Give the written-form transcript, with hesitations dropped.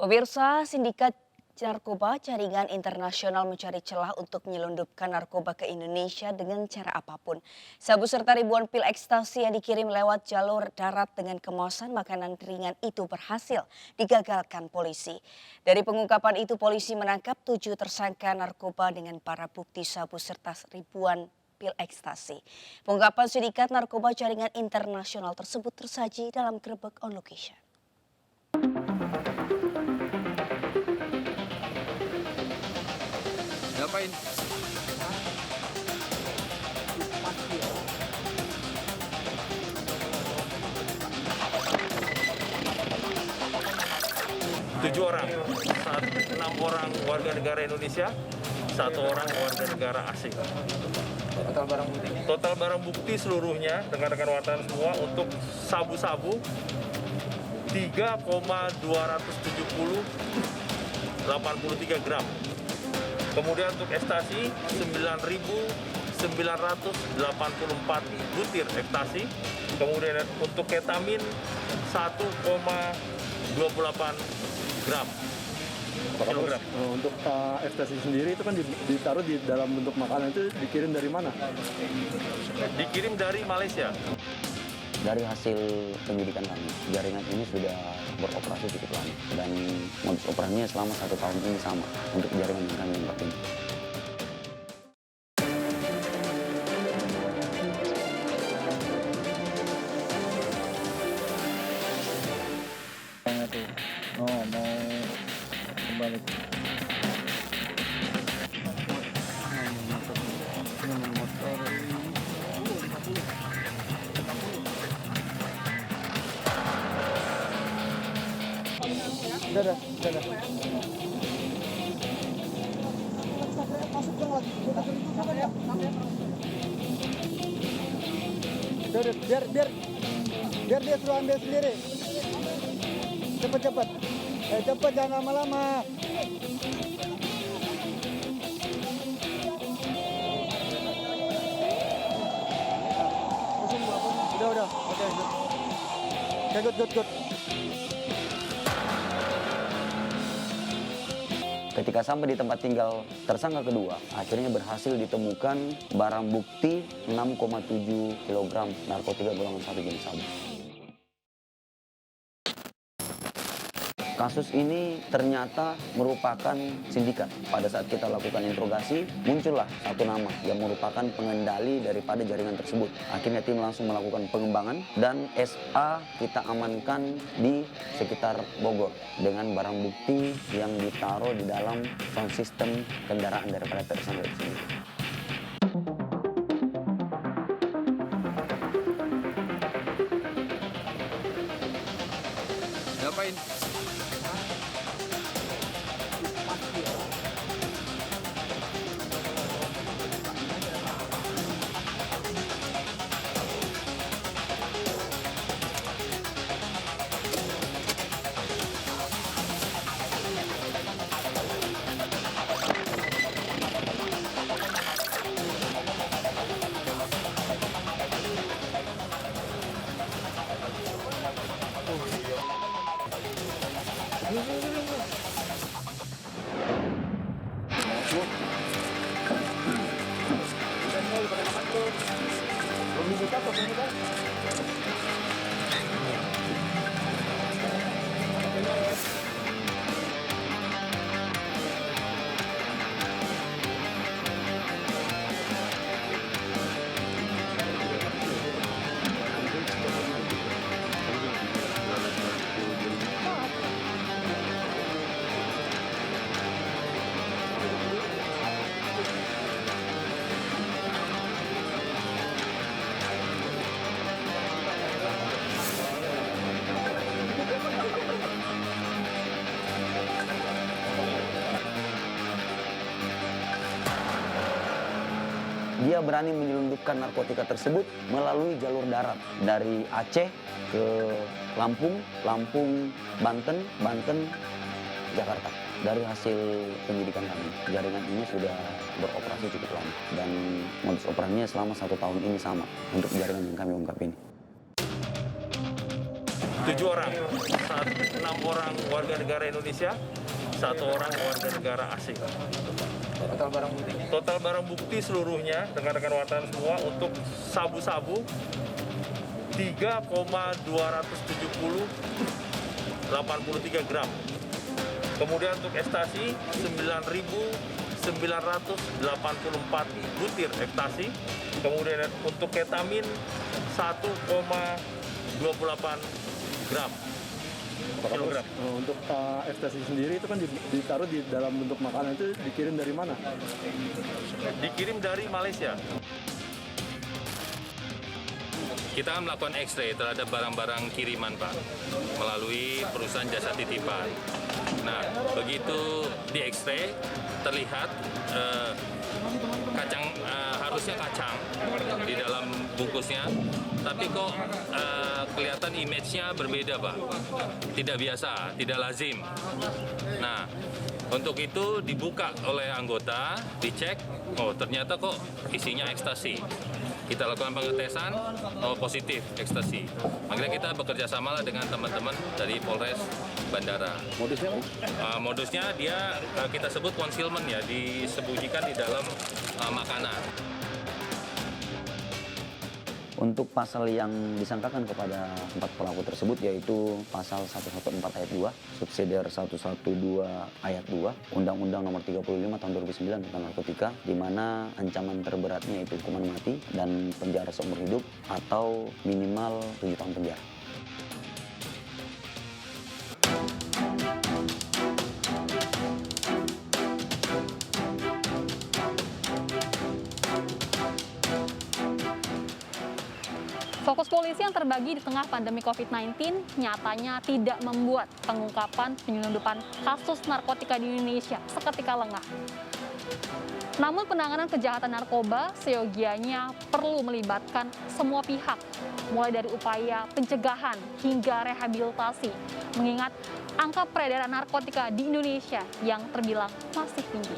Pemirsa, sindikat narkoba jaringan internasional mencari celah untuk menyelundupkan narkoba ke Indonesia dengan cara apapun. Sabu serta ribuan pil ekstasi yang dikirim lewat jalur darat dengan kemasan makanan ringan itu berhasil digagalkan polisi. Dari pengungkapan itu polisi menangkap 7 tersangka narkoba dengan para bukti sabu serta ribuan pil ekstasi. Pengungkapan sindikat narkoba jaringan internasional tersebut tersaji dalam Gerebek on Location. Ngapain? Tujuh orang, 6 orang warga negara Indonesia, 1 orang warga negara asing. Total barang bukti seluruhnya dengan rekan wartawan semua untuk sabu-sabu 3,283 gram. Kemudian untuk ekstasi 9.984 butir ekstasi. Kemudian untuk ketamin 1,28 gram. Kilogram. Untuk ekstasi sendiri itu kan ditaruh di dalam bentuk makanan, itu dikirim dari mana? Dikirim dari Malaysia. Dari hasil penyidikan kami, jaringan ini sudah beroperasi cukup lama dan modus operasinya selama 1 tahun ini sama untuk jaringan yang kami ungkap ini. Mau kembali. Udah. Udah, biar dia suruh ambil sendiri. Cepet. Cepet, jangan lama-lama. Udah. Oke, good. Ketika sampai di tempat tinggal tersangka kedua, akhirnya berhasil ditemukan barang bukti 6,7 kg narkotika golongan 1 jenis sabu. Kasus ini ternyata merupakan sindikat. Pada saat kita lakukan interogasi, muncullah satu nama yang merupakan pengendali daripada jaringan tersebut. Akhirnya tim langsung melakukan pengembangan dan SA kita amankan di sekitar Bogor dengan barang bukti yang ditaruh di dalam sound system kendaraan daripada tersangka tersebut. Ngapain? Dia berani menyelundupkan narkotika tersebut melalui jalur darat dari Aceh ke Lampung, Banten, Jakarta. Dari hasil penyidikan kami, jaringan ini sudah beroperasi cukup lama dan modus operasinya selama 1 tahun ini sama untuk jaringan yang kami ungkap ini. 7 orang, 6 orang warga negara Indonesia, 1 orang warga negara asing. Total barang bukti seluruhnya rekan-rekan wartawan semua untuk sabu-sabu 3,283 gram. Kemudian untuk ekstasi 9.984 butir ekstasi. Kemudian untuk ketamin 1,28 gram. Kilogram. Untuk ekstasi sendiri itu kan ditaruh di dalam bentuk makanan, itu dikirim dari mana? Dikirim dari Malaysia. Kita melakukan X-ray terhadap barang-barang kiriman, Pak, melalui perusahaan jasa titipan. Nah, begitu di X-ray terlihat harusnya kacang di dalam bungkusnya, tapi kok kelihatan image-nya berbeda, Pak. Tidak biasa, tidak lazim. Nah, untuk itu dibuka oleh anggota, dicek, oh ternyata kok isinya ekstasi. Kita lakukan pengetesan, oh positif ekstasi. Makanya kita bekerja sama dengan teman-teman dari Polres Bandara. Modusnya? Modusnya dia kita sebut concealment ya, disembunyikan di dalam makanan. Untuk pasal yang disangkakan kepada 4 pelaku tersebut yaitu pasal 114 ayat 2, subsidiar 112 ayat 2, Undang-Undang Nomor 35 Tahun 2009 tentang narkotika, di mana ancaman terberatnya itu hukuman mati dan penjara seumur hidup atau minimal 7 tahun penjara. Fokus polisi yang terbagi di tengah pandemi COVID-19 nyatanya tidak membuat pengungkapan penyelundupan kasus narkotika di Indonesia seketika lengah. Namun penanganan kejahatan narkoba seyogianya perlu melibatkan semua pihak, mulai dari upaya pencegahan hingga rehabilitasi, mengingat angka peredaran narkotika di Indonesia yang terbilang masih tinggi.